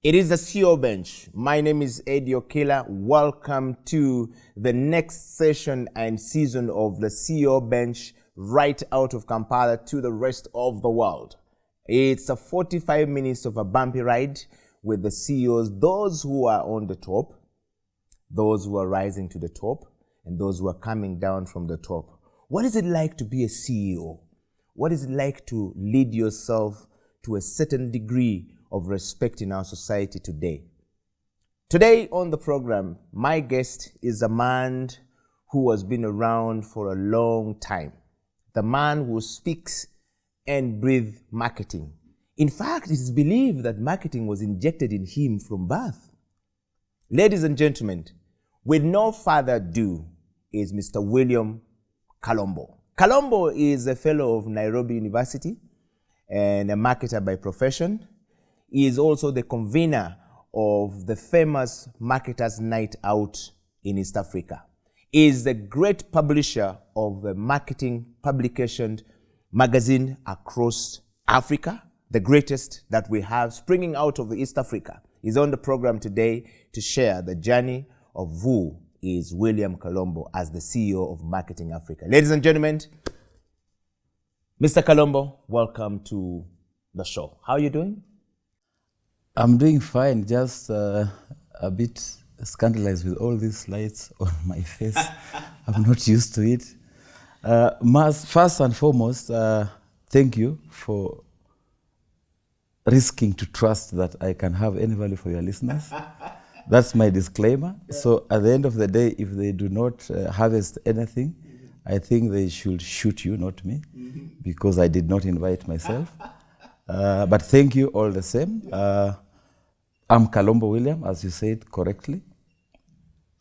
It is the CEO Bench. My name is Okila. Welcome to the next session and season of the CEO Bench, right out of Kampala to the rest of the world. It's a 45 minutes of a bumpy ride with the CEOs, those who are on the top, those who are rising to the top, and those who are coming down from the top. What is it like to be a CEO? What is it like to lead yourself to a certain degree of respect in our society today? Today on the program, my guest is a man who has been around for a long time. The man who speaks and breathes marketing. In fact, it is believed that marketing was injected in him from birth. Ladies and gentlemen, with no further ado, is Mr. William Kalombo. Kalombo is a fellow of Nairobi University and a marketer by profession. He is also the convener of the famous Marketers Night Out in East Africa. He is the great publisher of the marketing publication magazine across Africa, the greatest that we have springing out of East Africa. He's on the program today to share the journey of who is William Kalombo as the CEO of Marketing Africa. Ladies and gentlemen, Mr. Kalombo, welcome to the show. How are you doing? I'm doing fine, just a bit scandalized with all these lights on my face. I'm not used to it. First and foremost, thank you for risking to trust that I can have any value for your listeners. That's my disclaimer. Yeah. So at the end of the day, if they do not harvest anything, I think they should shoot you, not me, because I did not invite myself. But thank you all the same. I'm Kalombo William, as you said correctly.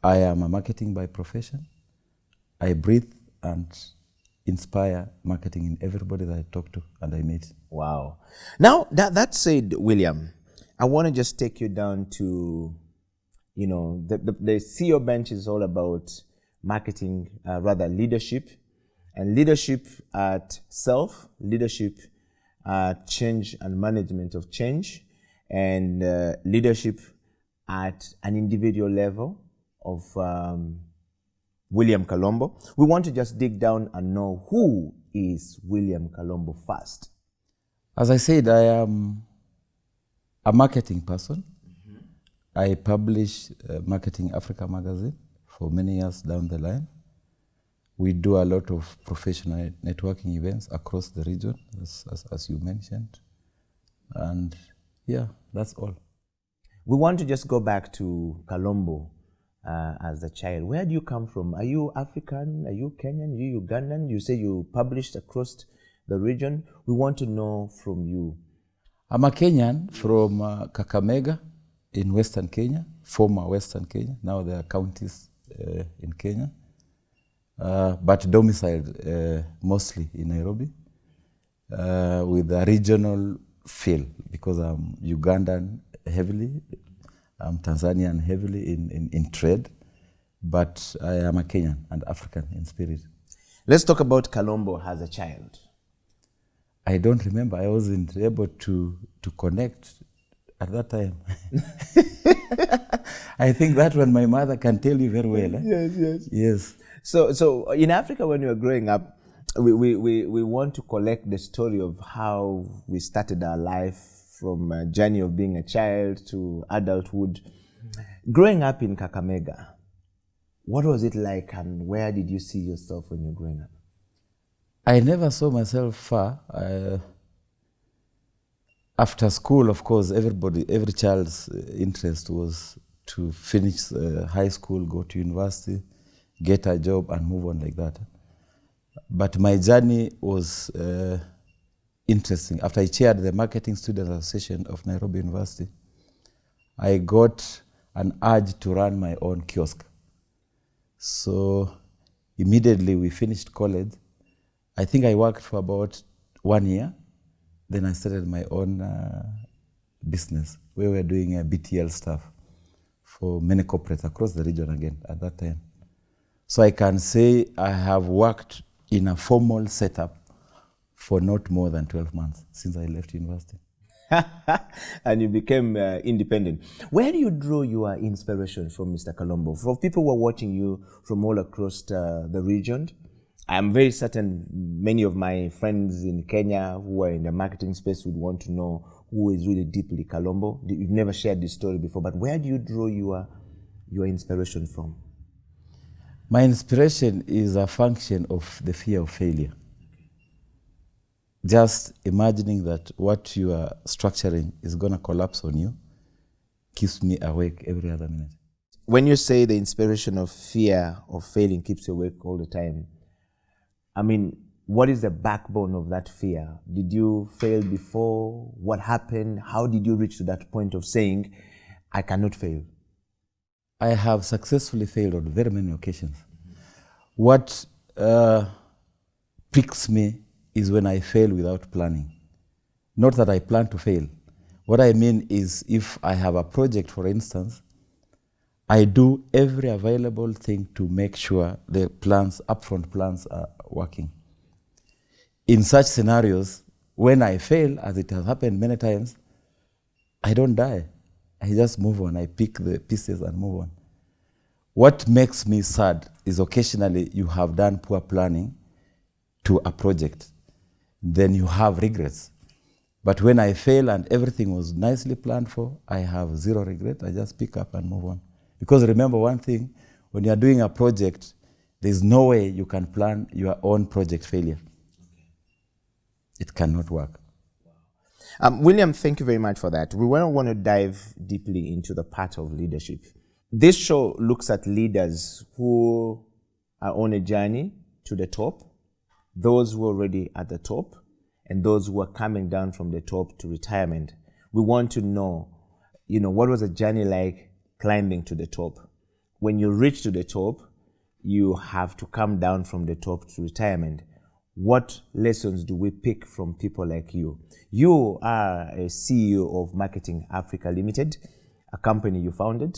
I am a marketing by profession. I breathe and inspire marketing in everybody that I talk to and I meet. Wow. Now, that said, William, I want to just take you down to, the CEO Bench is all about marketing, leadership, and leadership at self, leadership at change and management of change, and leadership at an individual level of William Kalombo. We want to just dig down and know who is William Kalombo first. As I said, I am a marketing person. I publish Marketing Africa magazine for many years down the line. We do a lot of professional networking events across the region, as you mentioned. And yeah, that's all. We want to just go back to Kalombo as a child. Where do you come from? Are you African? Are you Kenyan? Are you Ugandan? You say you published across the region. We want to know from you. I'm a Kenyan from Kakamega in Western Kenya, former Western Kenya. Now there are counties in Kenya, but domiciled mostly in Nairobi with a regional feel, because I'm Ugandan heavily, I'm Tanzanian heavily in trade, but I am a Kenyan and African in spirit. Let's talk about Kalombo as a child. I don't remember. I wasn't able to connect at that time. I think that one my mother can tell you very well. Eh? Yes. So in Africa, when you were growing up, we want to collect the story of how we started our life from a journey of being a child to adulthood. Growing up in Kakamega, what was it like and where did you see yourself when you were growing up? I never saw myself far. After school, of course, every child's interest was to finish high school, go to university, get a job and move on like that. But my journey was interesting. After I chaired the Marketing Students Association of Nairobi University, I got an urge to run my own kiosk. So immediately we finished college. I think I worked for about 1 year. Then I started my own business. We were doing BTL stuff for many corporates across the region again at that time. So I can say I have worked in a formal setup for not more than 12 months since I left university. and you became independent. Where do you draw your inspiration from, Mr. Kalombo? For people who are watching you from all across the region, I'm very certain many of my friends in Kenya who are in the marketing space would want to know who is really deeply Kalombo. You've never shared this story before, but where do you draw your inspiration from? My inspiration is a function of the fear of failure. Just imagining that what you are structuring is going to collapse on you keeps me awake every other minute. When you say the inspiration of fear of failing keeps you awake all the time, I mean, what is the backbone of that fear? Did you fail before? What happened? How did you reach to that point of saying, I cannot fail? I have successfully failed on very many occasions. What pricks me is when I fail without planning. Not that I plan to fail. What I mean is if I have a project, for instance, I do every available thing to make sure the plans, upfront plans are working. In such scenarios, when I fail, as it has happened many times, I don't die. I just move on. I pick the pieces and move on. What makes me sad is occasionally you have done poor planning to a project. Then you have regrets. But when I fail and everything was nicely planned for, I have zero regret. I just pick up and move on. Because remember one thing, when you're doing a project, there's no way you can plan your own project failure. It cannot work. William, thank you very much for that. We want to dive deeply into the part of leadership. This show looks at leaders who are on a journey to the top, those who are already at the top, and those who are coming down from the top to retirement. We want to know, what was the journey like climbing to the top? When you reach to the top, you have to come down from the top to retirement. What lessons do we pick from people like you? You are a CEO of Marketing Africa Limited, a company you founded.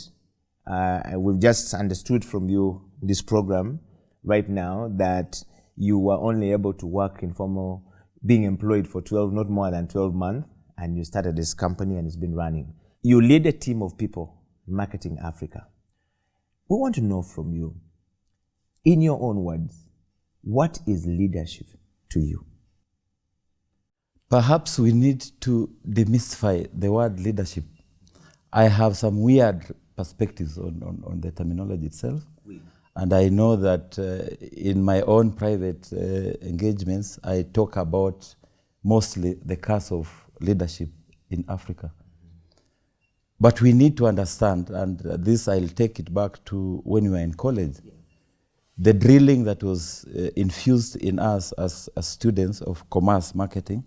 We've just understood from you this program right now that you were only able to work in formal, being employed for not more than 12 months, and you started this company and it's been running. You lead a team of people, Marketing Africa. We want to know from you, in your own words, what is leadership to you? Perhaps we need to demystify the word leadership. I have some weird perspectives on the terminology itself. Oui. And I know that in my own private engagements, I talk about mostly the curse of leadership in Africa. But we need to understand, and this I'll take it back to when we were in college. Yeah. The drilling that was infused in us as students of commerce marketing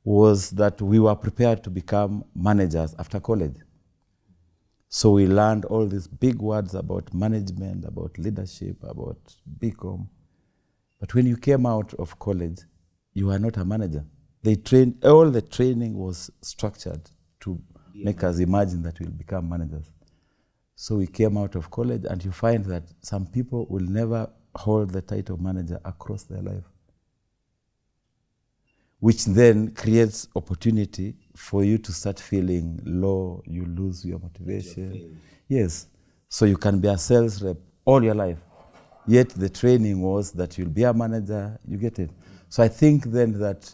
was that we were prepared to become managers after college. So we learned all these big words about management, about leadership, about BCom. But when you came out of college, you were not a manager. All the training was structured to make us imagine that we'll become managers. So we came out of college, and you find that some people will never hold the title of manager across their life, which then creates opportunity for you to start feeling low, you lose your motivation. Yes, so you can be a sales rep all your life, yet the training was that you'll be a manager, you get it. So I think then that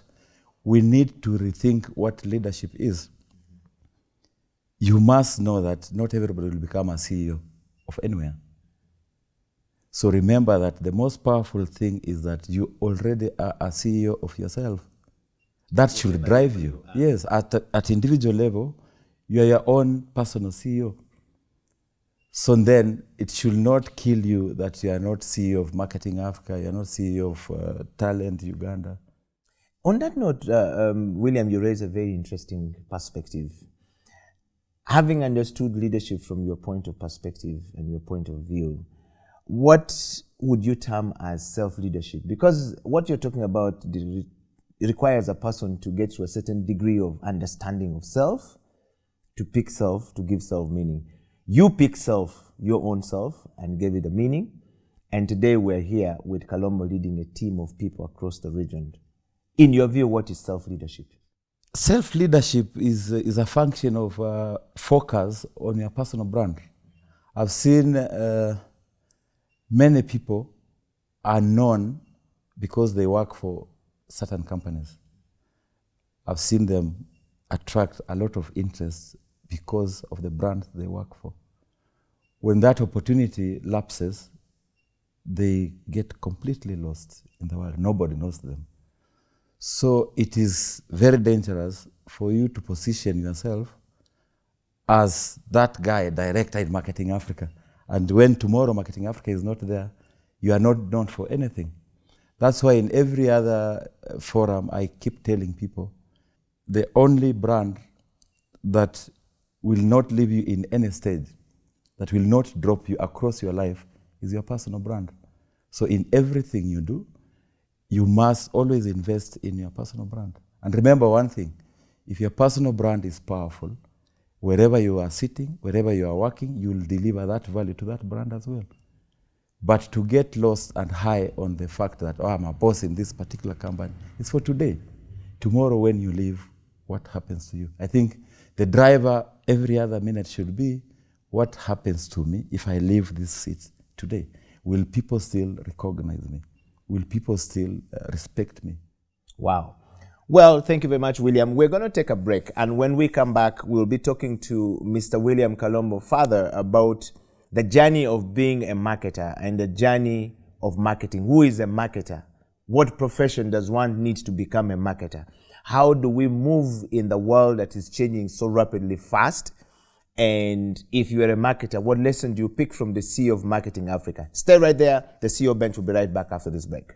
we need to rethink what leadership is. You must know that not everybody will become a CEO of anywhere. So remember that the most powerful thing is that you already are a CEO of yourself. That should drive you. Yes, at individual level, you are your own personal CEO. So then it should not kill you that you are not CEO of Marketing Africa, you are not CEO of Talent Uganda. On that note, William, you raise a very interesting perspective. Having understood leadership from your point of perspective and your point of view, what would you term as self-leadership? Because what you're talking about requires a person to get to a certain degree of understanding of self, to pick self, to give self meaning. You pick self, your own self, and gave it a meaning. And today we're here with Kalombo leading a team of people across the region. In your view, what is self-leadership? Self-leadership is a function of focus on your personal brand. I've seen many people are known because they work for certain companies. I've seen them attract a lot of interest because of the brand they work for. When that opportunity lapses, they get completely lost in the world. Nobody knows them. So it is very dangerous for you to position yourself as that guy, director in Marketing Africa. And when tomorrow Marketing Africa is not there, you are not known for anything. That's why in every other forum, I keep telling people, the only brand that will not leave you in any stage, that will not drop you across your life, is your personal brand. So in everything you do, you must always invest in your personal brand. And remember one thing, if your personal brand is powerful, wherever you are sitting, wherever you are working, you will deliver that value to that brand as well. But to get lost and high on the fact that, oh, I'm a boss in this particular company, it's for today. Tomorrow when you leave, what happens to you? I think the driver every other minute should be, what happens to me if I leave this seat today? Will people still recognize me? Will people still respect me? Wow. Well, thank you very much, William. We're going to take a break. And when we come back, we'll be talking to Mr. William Kalombo further about the journey of being a marketer and the journey of marketing. Who is a marketer? What profession does one need to become a marketer? How do we move in the world that is changing so rapidly fast? And if you are a marketer, what lesson do you pick from the CEO of Marketing Africa? Stay right there. The CEO Bench will be right back after this break.